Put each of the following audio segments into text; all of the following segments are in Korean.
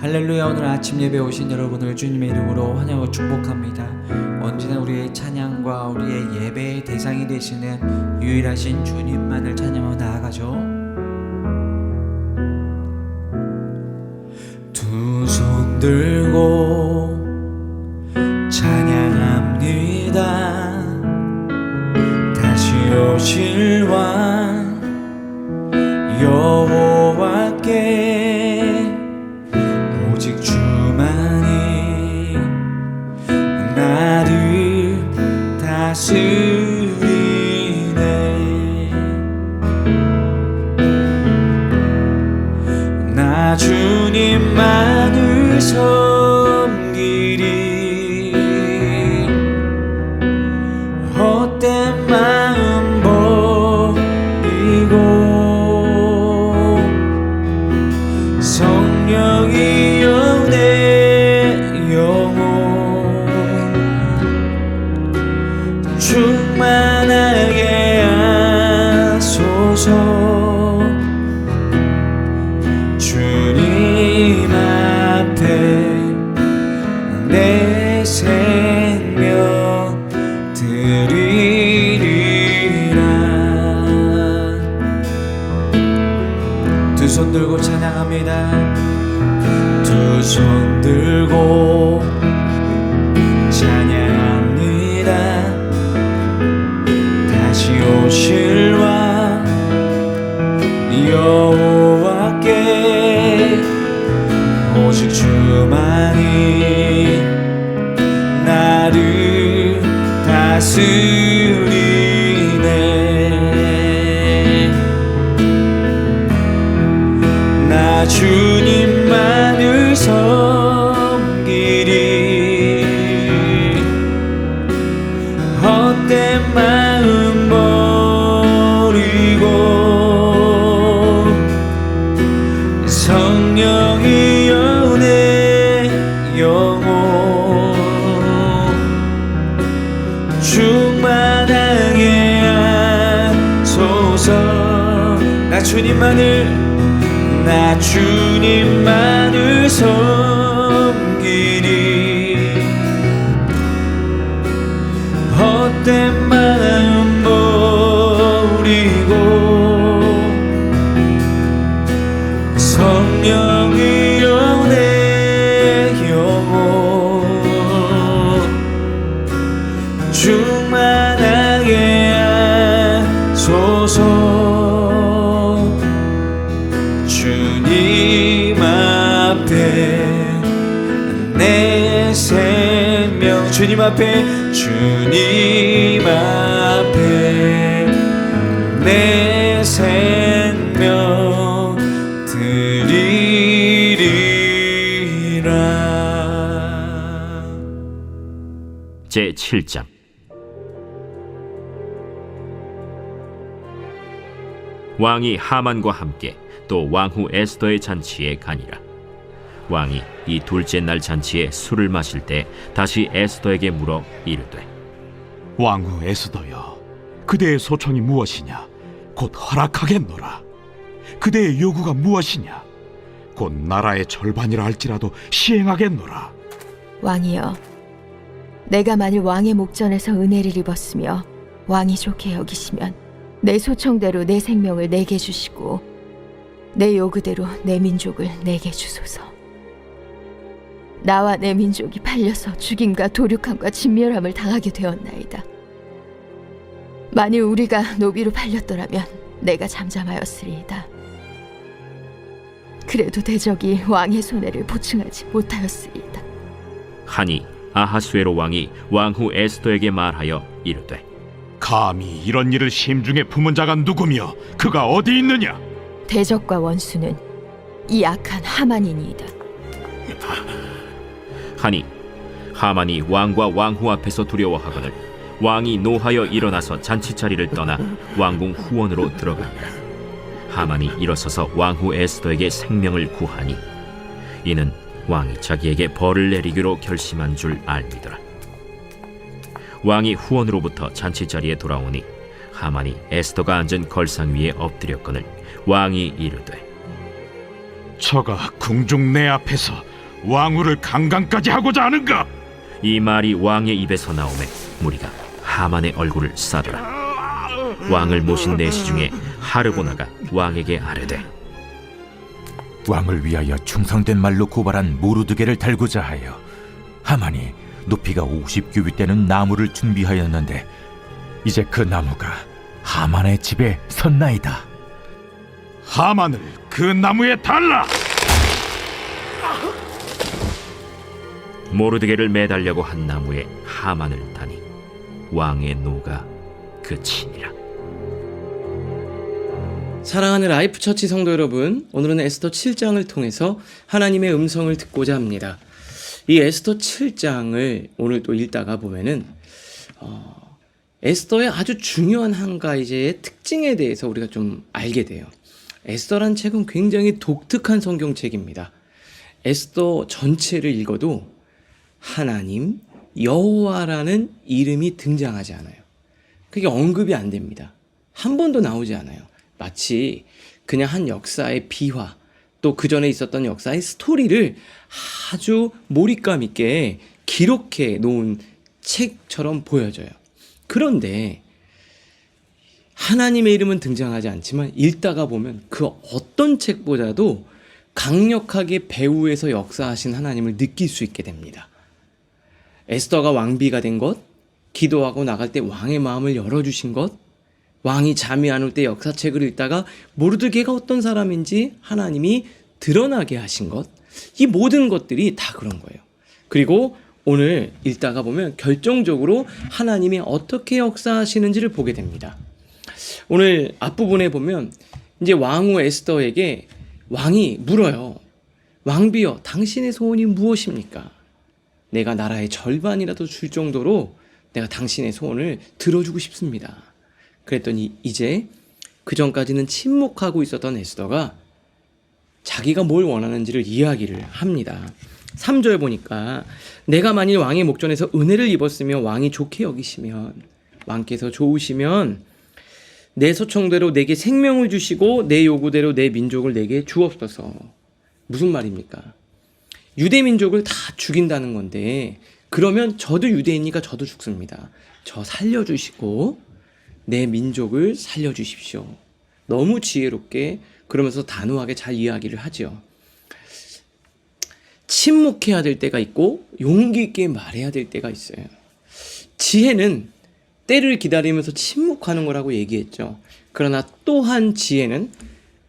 할렐루야. 오늘 아침 예배 오신 여러분을 주님의 이름으로 환영하고 축복합니다. 언제나 우리의 찬양과 우리의 예배의 대상이 되시는 유일하신 주님만을 찬양하며 나아가죠. 두 손 들고 찬양합니다. 다시 오실 왕 여호와께 오직 주만이 나를 다스리네. 나 주님만을 섬기리. 헛된 마음 버리고 성령이여 내 영혼 충만하게 하소서. 주님 앞에 내 생명 드리리라. 두 손 들고 찬양합니다. 두 손 들고 찬양합니다. 다시 오실 왕 여호와께 오직 주만이 나를 다스리네. 나 주님만을 섬기리. 헛된 마음 버리고 성령이여 내 영혼 충만하게 하소서. 나 주님만을 섬기리. 헛된 마음 버리고 성령이여 내 영혼 충만하게 하소서. 주님 앞에 내 생명 주님 앞에 내 생명 드리리라. 제7장. 왕이 하만과 함께 또 왕후 에스더의 잔치에 가니라. 왕이 이 둘째 날 잔치에 술을 마실 때 다시 에스더에게 물어 이르되, 왕후 에스더여, 그대의 소청이 무엇이냐? 곧 허락하겠노라. 그대의 요구가 무엇이냐? 곧 나라의 절반이라 할지라도 시행하겠노라. 왕이여, 내가 만일 왕의 목전에서 은혜를 입었으며 왕이 좋게 여기시면 내 소청대로 내 생명을 내게 주시고 내 요구대로 내 민족을 내게 주소서. 나와 내 민족이 팔려서 죽임과 도륙함과 진멸함을 당하게 되었나이다. 만일 우리가 노비로 팔렸더라면 내가 잠잠하였으리이다. 그래도 대적이 왕의 손해를 보충하지 못하였으리이다. 하니 아하수에로 왕이 왕후 에스더에게 말하여 이르되, 감히 이런 일을 심중에 품은 자가 누구며 그가 어디 있느냐? 대적과 원수는 이 악한 하만이니이다. 하니 하만이 왕과 왕후 앞에서 두려워하거늘 왕이 노하여 일어나서 잔치자리를 떠나 왕궁 후원으로 들어가니라. 하만이 일어서서 왕후 에스더에게 생명을 구하니 이는 왕이 자기에게 벌을 내리기로 결심한 줄 알미더라. 왕이 후원으로부터 잔치자리에 돌아오니 하만이 에스더가 앉은 걸상 위에 엎드렸거늘 왕이 이르되, 저가 궁중 내 앞에서 왕후를 강간까지 하고자 하는가? 이 말이 왕의 입에서 나오매 무리가 하만의 얼굴을 싸더라. 왕을 모신 내시 중에 하르보나가 왕에게 아뢰되 왕을 위하여 충성된 말로 고발한 모르드게를 달고자 하여 하만이 높이가 50규빗 되는 나무를 준비하였는데 이제 그 나무가 하만의 집에 섰나이다. 하만을 그 나무에 달라! 모르드게를 매달려고 한 나무에 하만을 다니 왕의 노가 그치니라. 사랑하는 라이프 처치 성도 여러분, 오늘은 에스더 7장을 통해서 하나님의 음성을 듣고자 합니다. 이 에스더 7장을 오늘 또 읽다가 보면은 에스더의 아주 중요한 한 가지의 특징에 대해서 우리가 좀 알게 돼요. 에스더란 책은 굉장히 독특한 성경책입니다. 에스더 전체를 읽어도 하나님, 여호와라는 이름이 등장하지 않아요. 그게 언급이 안 됩니다. 한 번도 나오지 않아요. 마치 그냥 한 역사의 비화, 또 그 전에 있었던 역사의 스토리를 아주 몰입감 있게 기록해 놓은 책처럼 보여져요. 그런데 하나님의 이름은 등장하지 않지만 읽다가 보면 그 어떤 책보다도 강력하게 배후에서 역사하신 하나님을 느낄 수 있게 됩니다. 에스더가 왕비가 된 것, 기도하고 나갈 때 왕의 마음을 열어주신 것, 왕이 잠이 안 올 때 역사책을 읽다가 모르드게가 어떤 사람인지 하나님이 드러나게 하신 것, 이 모든 것들이 다 그런 거예요. 그리고 오늘 읽다가 보면 결정적으로 하나님이 어떻게 역사하시는지를 보게 됩니다. 오늘 앞부분에 보면 이제 왕후 에스더에게 왕이 물어요. 왕비여, 당신의 소원이 무엇입니까? 내가 나라의 절반이라도 줄 정도로 내가 당신의 소원을 들어주고 싶습니다. 그랬더니 이제 그 전까지는 침묵하고 있었던 에스더가 자기가 뭘 원하는지를 이야기를 합니다. 3절 보니까 내가 만일 왕의 목전에서 은혜를 입었으며 왕이 좋게 여기시면, 왕께서 좋으시면 내 소청대로 내게 생명을 주시고 내 요구대로 내 민족을 내게 주옵소서. 무슨 말입니까? 유대 민족을 다 죽인다는 건데, 그러면 저도 유대인이니까 저도 죽습니다. 저 살려주시고 내 민족을 살려주십시오. 너무 지혜롭게 그러면서 단호하게 잘 이야기를 하죠. 침묵해야 될 때가 있고 용기 있게 말해야 될 때가 있어요. 지혜는 때를 기다리면서 침묵하는 거라고 얘기했죠. 그러나 또한 지혜는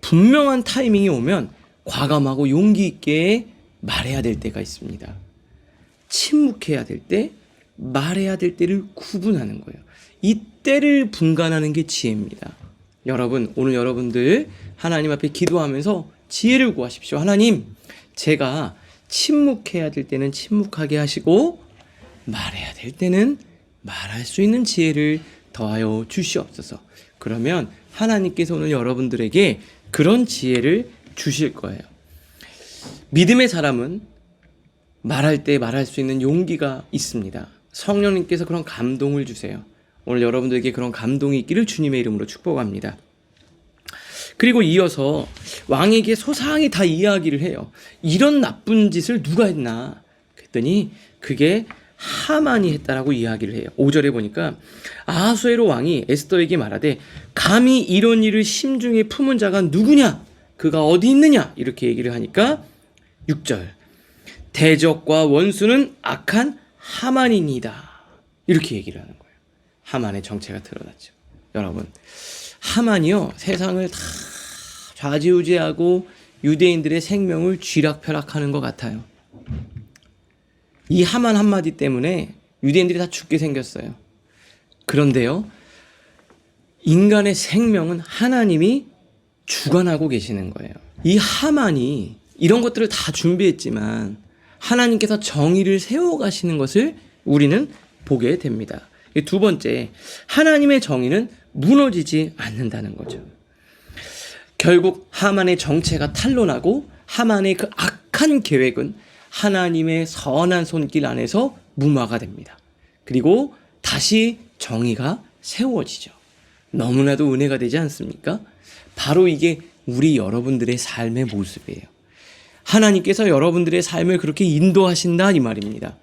분명한 타이밍이 오면 과감하고 용기 있게 말해야 될 때가 있습니다. 침묵해야 될 때, 말해야 될 때를 구분하는 거예요. 이 때를 분간하는 게 지혜입니다. 여러분, 오늘 여러분들 하나님 앞에 기도하면서 지혜를 구하십시오. 하나님, 제가 침묵해야 될 때는 침묵하게 하시고 말해야 될 때는 말할 수 있는 지혜를 더하여 주시옵소서. 그러면 하나님께서 오늘 여러분들에게 그런 지혜를 주실 거예요. 믿음의 사람은 말할 때 말할 수 있는 용기가 있습니다. 성령님께서 그런 감동을 주세요. 오늘 여러분들에게 그런 감동이 있기를 주님의 이름으로 축복합니다. 그리고 이어서 왕에게 소상히 다 이야기를 해요. 이런 나쁜 짓을 누가 했나? 그랬더니 그게 하만이 했다라고 이야기를 해요. 5절에 보니까 아하수에로 왕이 에스더에게 말하되 감히 이런 일을 심중에 품은 자가 누구냐? 그가 어디 있느냐? 이렇게 얘기를 하니까 6절 대적과 원수는 악한 하만이니이다. 이렇게 얘기를 하는 거예요. 하만의 정체가 드러났죠. 여러분, 하만이요, 세상을 다 좌지우지하고 유대인들의 생명을 쥐락펴락하는 것 같아요. 이 하만 한마디 때문에 유대인들이 다 죽게 생겼어요. 그런데요, 인간의 생명은 하나님이 주관하고 계시는 거예요. 이 하만이 이런 것들을 다 준비했지만 하나님께서 정의를 세워가시는 것을 우리는 보게 됩니다. 두 번째, 하나님의 정의는 무너지지 않는다는 거죠. 결국 하만의 정체가 탄로나고 하만의 그 악한 계획은 하나님의 선한 손길 안에서 무마가 됩니다. 그리고 다시 정의가 세워지죠. 너무나도 은혜가 되지 않습니까? 바로 이게 우리 여러분들의 삶의 모습이에요. 하나님께서 여러분들의 삶을 그렇게 인도하신다 이 말입니다.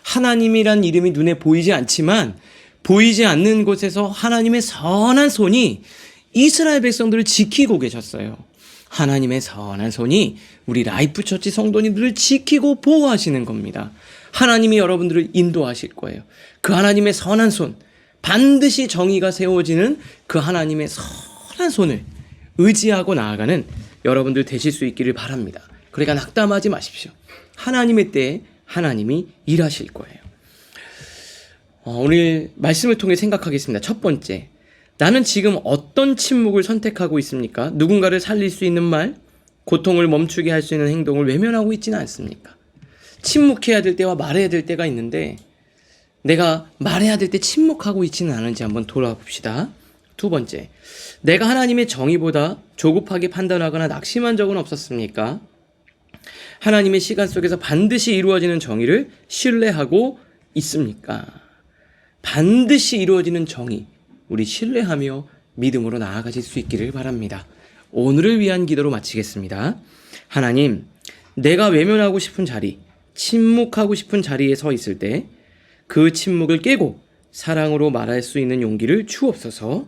하나님이란 이름이 눈에 보이지 않지만 보이지 않는 곳에서 하나님의 선한 손이 이스라엘 백성들을 지키고 계셨어요. 하나님의 선한 손이 우리 라이프처치 성도님들을 지키고 보호하시는 겁니다. 하나님이 여러분들을 인도하실 거예요. 그 하나님의 선한 손, 반드시 정의가 세워지는 그 하나님의 선한 손을 의지하고 나아가는 여러분들 되실 수 있기를 바랍니다. 그러니까 낙담하지 마십시오. 하나님의 때에 하나님이 일하실 거예요. 오늘 말씀을 통해 생각하겠습니다. 첫 번째, 나는 지금 어떤 침묵을 선택하고 있습니까? 누군가를 살릴 수 있는 말, 고통을 멈추게 할 수 있는 행동을 외면하고 있지는 않습니까? 침묵해야 될 때와 말해야 될 때가 있는데 내가 말해야 될 때 침묵하고 있지는 않은지 한번 돌아봅시다. 두 번째, 내가 하나님의 정의보다 조급하게 판단하거나 낙심한 적은 없었습니까? 하나님의 시간 속에서 반드시 이루어지는 정의를 신뢰하고 있습니까? 반드시 이루어지는 정의, 우리 신뢰하며 믿음으로 나아가실 수 있기를 바랍니다. 오늘을 위한 기도로 마치겠습니다. 하나님, 내가 외면하고 싶은 자리, 침묵하고 싶은 자리에 서 있을 때 그 침묵을 깨고 사랑으로 말할 수 있는 용기를 주옵소서.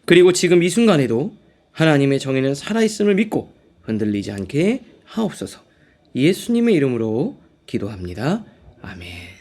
그리고 지금 이 순간에도 하나님의 정의는 살아있음을 믿고 흔들리지 않게 하옵소서. 예수님의 이름으로 기도합니다. 아멘.